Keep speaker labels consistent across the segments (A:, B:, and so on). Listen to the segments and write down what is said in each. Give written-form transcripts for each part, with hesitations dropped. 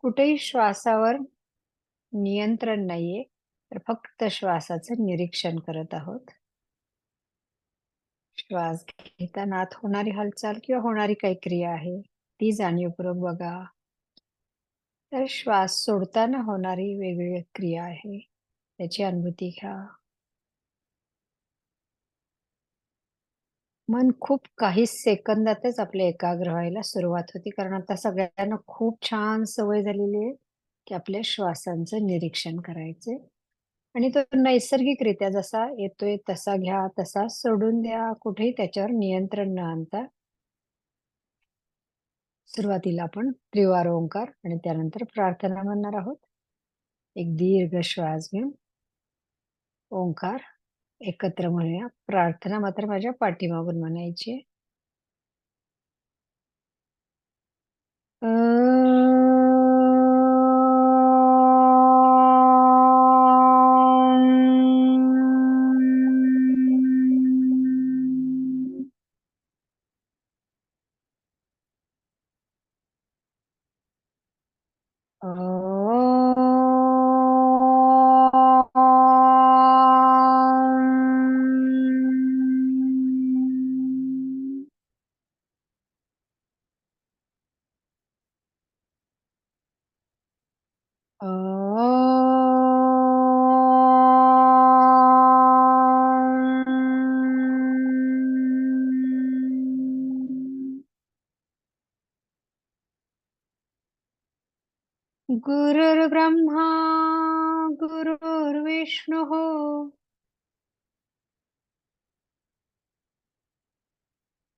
A: कुठेही श्वासावर नियंत्रण नाहीये, तर फक्त श्वासाचं निरीक्षण करत आहोत. श्वास घेताना आत होणारी हालचाल किंवा होणारी काही क्रिया आहे, ती जाणीवपूर्वक बघा. तर श्वास सोडताना होणारी वेगवेगळी क्रिया आहे, त्याची अनुभूती घ्या. मन खूप काही सेकंदातच आपले एकाग्र व्हायला सुरुवात होते, कारण आता सगळ्यांना खूप छान सवय झालेली आहे, की आपल्या श्वासांचं निरीक्षण करायचे. आणि तो नैसर्गिकरित्या जसा येतोय तसा घ्या, तसा सोडून द्या. कुठेही त्याच्यावर नियंत्रण न आणता सुरुवातीला आपण त्रिवार ओंकार आणि त्यानंतर प्रार्थना म्हणणार आहोत. एक दीर्घ श्वास घेऊन ओंकार एकत्र म्हणूया. प्रार्थना मात्र माझ्या पाठीमागून म्हणायची आहे. गुरुर्ब्रह्मा गुरुर्विष्णुः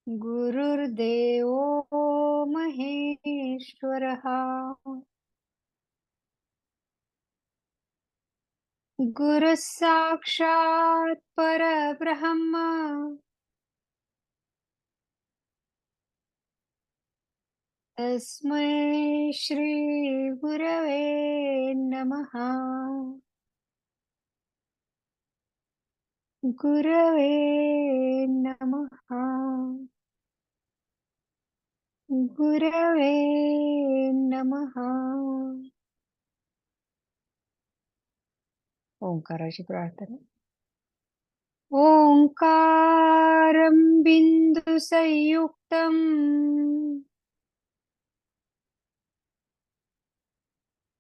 A: गुरुर्देवो महेश्वरः गुरुः साक्षात् परब्रह्म तस्मै श्री गुरवे नमः. गुरवे नमः. गुरवे नमः. ओंकाराची प्रार्थना. ओंकारं बिन्दुसंयुक्तम्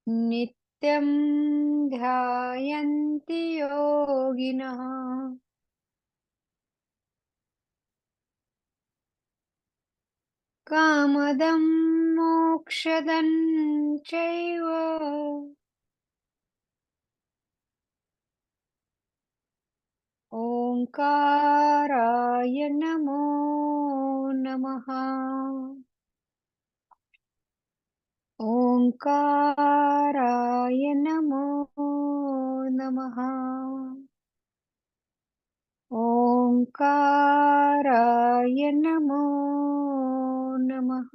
A: नित्यं ध्यायन्ति योगिनः. कामदं मोक्षदं चैव ओंकाराय नमो नमः. ओंकाराय नमो नमः. ओंकाराय नमो नमः.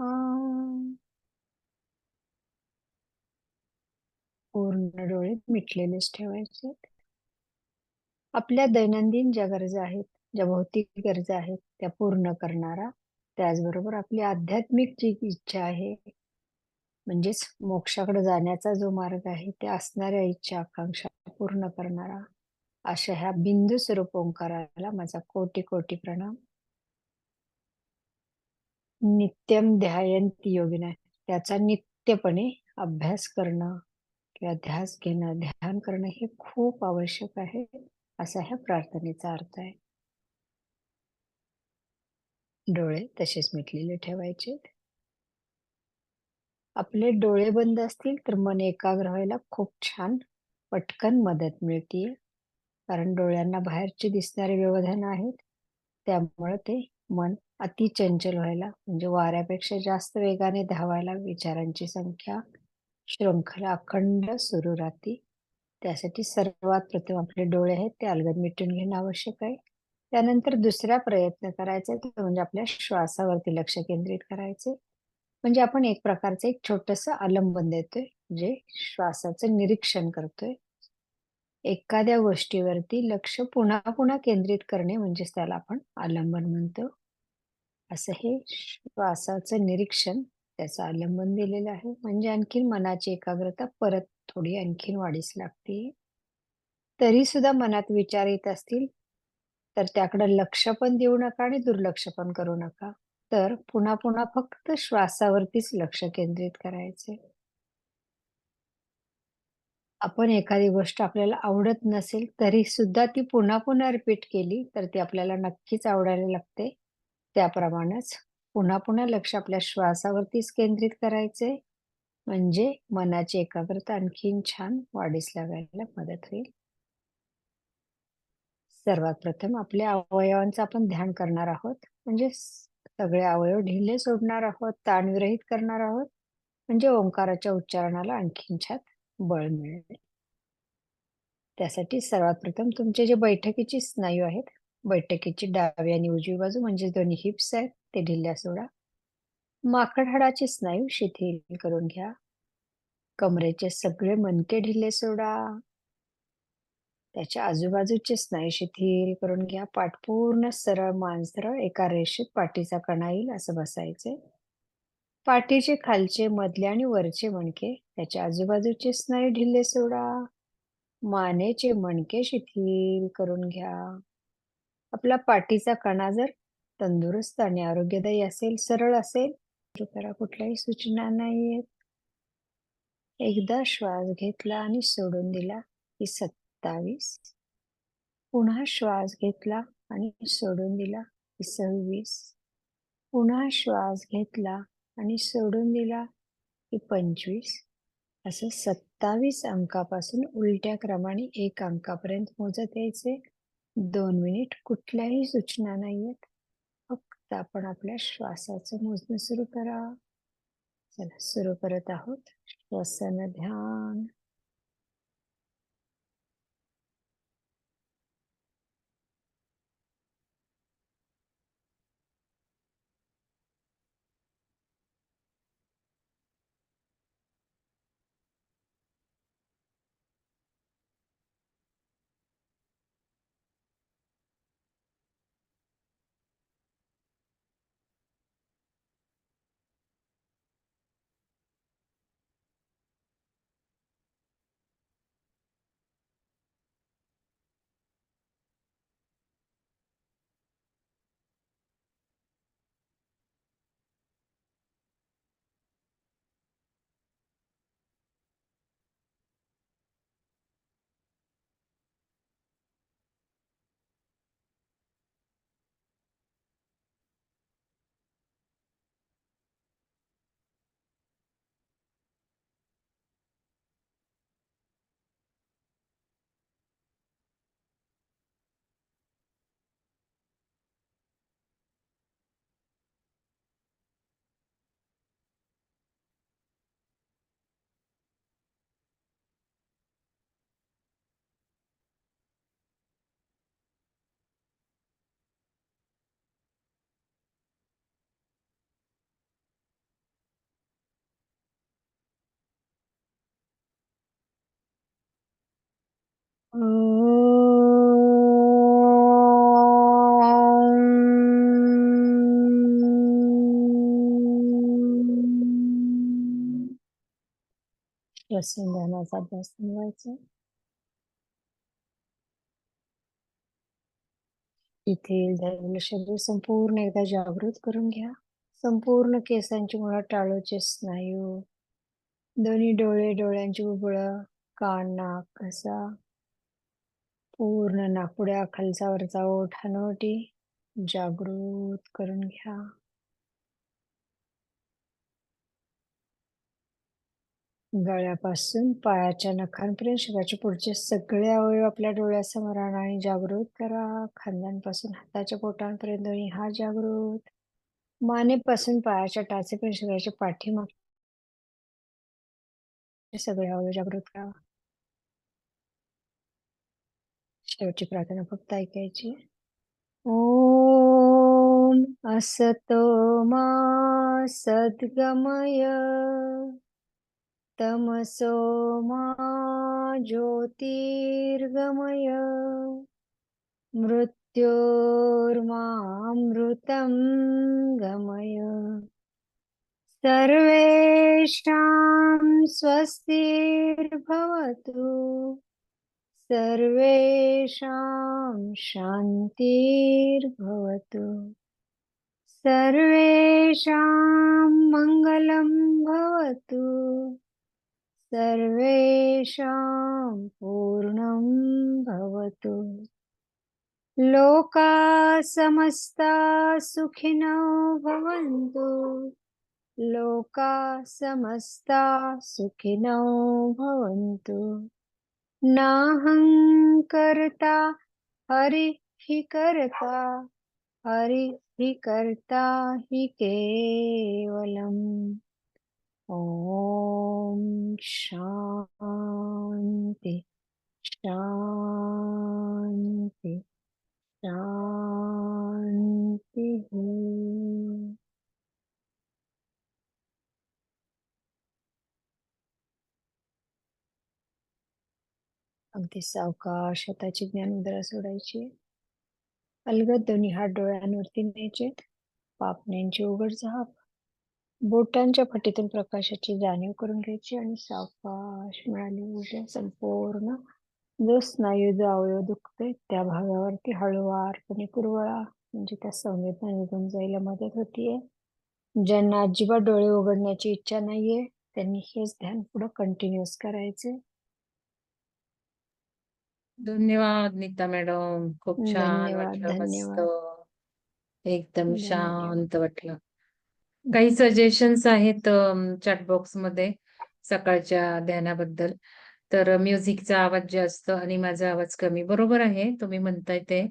A: पूर्ण डोळे मिटलेलेच ठेवायचे. आपल्या दैनंदिन ज्या गरजा आहेत, ज्या भौतिक गरजा आहेत, त्या पूर्ण करणारा, त्याचबरोबर आपली आध्यात्मिक जी इच्छा आहे, म्हणजेच मोक्षाकडे जाण्याचा जो मार्ग आहे, त्या असणाऱ्या इच्छा, आकांक्षा पूर्ण करणारा, अशा ह्या बिंदू स्वरूप ओंकाराला माझा कोटी कोटी प्रणाम. नित्यम ध्यायन्ति योगिनः, त्याचा नित्यपणे अभ्यास करणं किंवा ध्यास घेणं, ध्यान करणं हे खूप आवश्यक आहे, असा ह्या प्रार्थनेचा अर्थ आहे. डोळे तसेच मिटलेले ठेवायचे. आपले डोळे बंद असतील तर मन एकाग्र व्हायला खूप छान पटकन मदत मिळते. कारण डोळ्यांना बाहेरचे दिसणारे व्यवधान आहेत, त्यामुळे ते मन अतिचंचल व्हायला, म्हणजे वाऱ्यापेक्षा जास्त वेगाने धावायला विचारांची संख्या, शृंखला अखंड सुरू राहते. त्यासाठी सर्वात प्रथम आपले डोळे आहेत ते अलगद मिटून घेणं आवश्यक आहे. त्यानंतर दुसरा प्रयत्न करायचा आहे तो म्हणजे आपल्या श्वासावरती लक्ष केंद्रित करायचे. म्हणजे आपण एक प्रकारचं एक छोटंसं आलंबन देतोय, जे श्वासाचं निरीक्षण करतोय. एखाद्या गोष्टीवरती लक्ष पुन्हा पुन्हा केंद्रित करणे म्हणजेच त्याला आपण आलंबन म्हणतो. असं हे श्वासाचं निरीक्षण त्याचं आलंबन दिलेलं आहे. म्हणजे आणखीन मनाची एकाग्रता परत थोडी आणखीन वाढीस लागते. तरी सुद्धा मनात विचार येत असतील, तर त्याकडे लक्ष पण देऊ नका आणि दुर्लक्ष पण करू नका. तर पुन्हा-पुन्हा फक्त श्वासावरतीच लक्ष केंद्रित करायचे. आपण एखादी गोष्ट आपल्याला आवडत नसेल, तरी सुद्धा ती पुन्हा-पुन्हा रिपीट केली, तर ती आपल्याला नक्कीच आवडायला लागते. त्याप्रमाणेच पुन्हा-पुन्हा लक्ष आपल्या श्वासावरतीच केंद्रित करायचे, म्हणजे मनाची एकाग्रता आणखीन छान वाढीस लागायला मदत होईल. सर्वात प्रथम आपल्या अवयवांचं आपण ध्यान करणार आहोत. म्हणजे सगळे अवयव ढिले सोडणार आहोत, ताणविरहित करणार आहोत. म्हणजे ओंकाराच्या उच्चारणाला आणखीन छान बळ मिळेल. त्यासाठी सर्वात प्रथम तुमचे जे बैठकीचे स्नायू आहेत, बैठकीची डावी आणि उजवी बाजू म्हणजे दोन्ही हिप्स आहेत, ते ढिल्या सोडा. माकड हाडाचे स्नायू शिथिल करून घ्या. कमरेचे सगळे मणके ढिले सोडा. त्याच्या आजूबाजूचे स्नायू शिथिल करून घ्या. पाठ पूर्ण सरळ, मान सरळ, एका रेषेत पाठीचा कणा येईल असं बसायचे. पाठीचे खालचे, मधले आणि वरचे मणके, त्याच्या आजूबाजूचे स्नायू ढिले सोडा. मानेचे मणके शिथिल करून घ्या. आपला पाठीचा कणा जर तंदुरुस्त आणि आरोग्यदायी असेल, सरळ असेल, सुरू करा. कुठल्याही सूचना नाहीयेत. एकदा श्वास घेतला आणि सोडून दिला की 27. पुन्हा श्वास घेतला आणि सोडून दिला की 26. पुन्हा श्वास घेतला आणि सोडून दिला की 25. असं 27 अंकापासून उलट्या क्रमाने 1 अंकापर्यंत मोजत यायचे. 2 मिनिट. कुठल्याही सूचना नाहीयेत. फक्त आपण आपल्या श्वासाचं मोजणं सुरू करा. चला सुरू करत आहोत. श्वसन ध्यान. श्वसन ध्यानाचा अभ्यास बनवायचा. इथे झालेलं शरीर संपूर्ण एकदा जागृत करून घ्या. संपूर्ण केसांची मुळा, टाळूचे स्नायू, दोन्ही डोळे, डोळ्यांची बुबुळं, कान, नाक, घसा, पूर्ण नाकपुड्या, खालचा वरचा ओठ, हनुवटी जागृत करून घ्या. गळ्यापासून पायाच्या नखांपर्यंत शरीराचे पुढचे सगळे अवयव आपल्या डोळ्यासमोर आणा आणि जागृत करा. खांद्यांपासून हाताच्या बोटांपर्यंत दोन्ही हात जागृत. मानेपासून पायाच्या टाचेपर्यंत शरीराच्या पाठीमागचे सगळे अवयव जागृत करा. शेवटची प्रार्थना फक्त ऐकायची. ओम असतो मा सद्गमय तमसो मा ज्योतिर्गमय मृत्योर्मामृतं गमय. सर्वेषां स्वस्तिर्भवतु, सर्वेषां शान्तिर्भवतु, सर्वेषां मङ्गलं भवतु, सर्वेषां पूर्णं भवतु, लोकाः समस्ताः सुखिनो भवन्तु, लोकाः समस्ताः सुखिनो भवन्तु, नाहं कर्ता हरिः कर्ता, हरिः कर्ता हि केवलम्। ॐ शान्ति शान्ति शान्तिः। अगदी सावकाश हाताची ज्ञानमुद्रा सोडायची. अलगद दोन्ही हात डोळ्यांवरती न्यायचे. पापण्यांची उघड झाप. बोटांच्या फटीतून प्रकाशाची जाणीव करून घ्यायची आणि सावकाश मिळालेली ऊर्जा संपूर्ण जो स्नायू जो अवयव दुखतोय त्या भागावरती हळुवारपणे कुरवळा, म्हणजे त्या संवेदना निघून जायला मदत होतीये. ज्यांना अजिबात डोळे उघडण्याची इच्छा नाहीये त्यांनी हेच ध्यान पुढे कंटिन्यूअस करायचे.
B: धन्यवाद नीता मॅडम, खूप छान
A: धन्यवाद
B: वाटलं, मस्त
A: धन्यवाद
B: एकदम
A: धन्यवाद.
B: शांत वाटलं. काही सजेशन्स आहेत चॅट बॉक्स मध्ये सकाळच्या ध्यानाबद्दल. तर म्युझिकचा आवाज जास्त आणि माझा आवाज कमी, बरोबर आहे तुम्ही म्हणताय ते.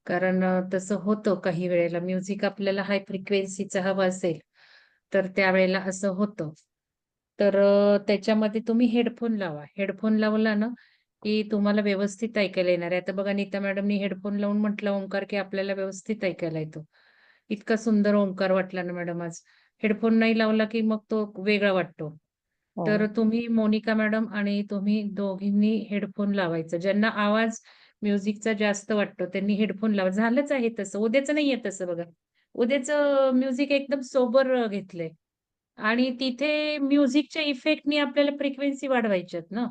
B: कारण तसं होतं काही वेळेला, म्युझिक आपल्याला हाय फ्रिक्वेन्सीचा हवा असेल तर त्यावेळेला असं होतं. तर त्याच्यामध्ये तुम्ही हेडफोन लावा. हेडफोन लावला ना की तुम्हाला व्यवस्थित ऐकायला येणार आहे. आता बघा नीता मॅडमनी हेडफोन लावून म्हटलं ओंकार की आपल्याला व्यवस्थित ऐकायला येतो. इतका सुंदर ओंकार वाटला ना मॅडम आज. हेडफोन नाही लावला की मग तो वेगळा वाटतो.
A: हो
B: तर तुम्ही मोनिका मॅडम आणि तुम्ही दोघींनी हेडफोन लावायचं. ज्यांना आवाज म्युझिकचा जास्त वाटतो त्यांनी हेडफोन लावा. झालंच आहे तसं. उद्याचं नाहीये तसं बघा. उद्याचं म्युझिक एकदम सोबर घेतलंय. आणि तिथे म्युझिकच्या इफेक्टनी आपल्याला फ्रिक्वेन्सी वाढवायच्यात ना.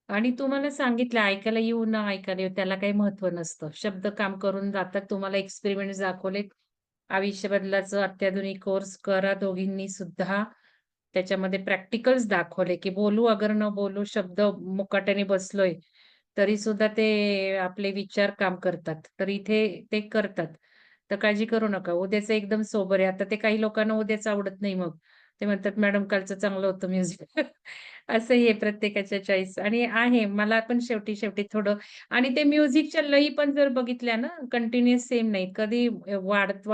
B: आणि तुम्हाला सांगितलं ऐकायला येऊ ना ऐकायला येऊ त्याला काही महत्व नसतं. शब्द काम करून जातात. तुम्हाला एक्सपेरिमेंट्स दाखवलेत. आयुष्य बदलाचं अत्याधुनिक कोर्स करा दोघींनी सुद्धा. त्याच्यामध्ये प्रॅक्टिकल्स दाखवले, की बोलू अगर न बोलू शब्द मुकाट्याने बसलोय, तरी सुद्धा ते आपले विचार काम करतात. तर इथे ते करतात. तर काळजी करू नका. उद्याचं एकदम सोबर आहे. आता ते काही लोकांना उद्याचं आवडत नाही मग. ते म्हणतात, "मॅडम कालचं चांगलं होतं म्युझिक." असंही आहे प्रत्येकाच्या चॉईस आणि आहे. मला पण शेवटी थोडं आणि ते म्युझिकच्या लयी पण जर बघितल्या ना, कंटिन्युअस सेम नाही. कधी वाढत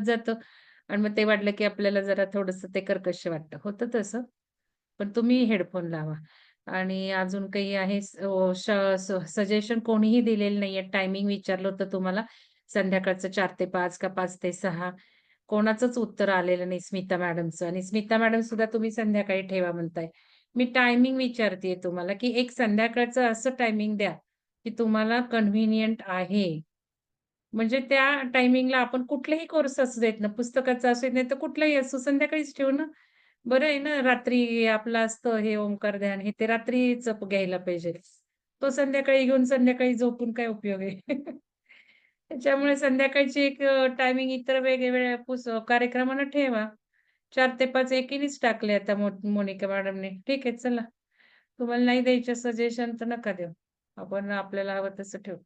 B: जातं आणि मग ते वाढलं की आपल्याला जरा थोडंसं ते कर्कश वाटतं. होतं तसं. पण तुम्ही हेडफोन लावा. आणि अजून काही आहे सजेशन कोणीही दिलेलं नाहीये. टायमिंग विचारलं होतं तुम्हाला. संध्याकाळचं 4 ते 5 का 5 ते 6 कोणाचंच उत्तर आलेलं नाही स्मिता मॅडमचं आणि स्मिता मॅडम सुद्धा तुम्ही संध्याकाळी ठेवा म्हणताय. मी टायमिंग विचारतेय तुम्हाला, की एक संध्याकाळचं असं टायमिंग द्या, की तुम्हाला कन्व्हिनियंट आहे. म्हणजे त्या टायमिंगला आपण कुठलेही कोर्स असू देत ना, पुस्तकाचा असू देत, नाहीतर कुठलाही असो संध्याकाळीच ठेवू ना. बरं आहे ना, रात्री आपलं असतं हे ओंकार ध्यान हे ते रात्रीच घ्यायला पाहिजे. तो संध्याकाळी घेऊन संध्याकाळी झोपून काय उपयोग आहे? त्याच्यामुळे संध्याकाळची एक टायमिंग इतर वेगवेगळ्या कार्यक्रमांना ठेवा. 4 ते 5 एकीनेच टाकले आता मोनिका मॅडमने. ठीक आहे चला. तुम्हाला नाही द्यायचं सजेशन तर नका देऊ. आपण आपल्याला हवं तसं ठेवू.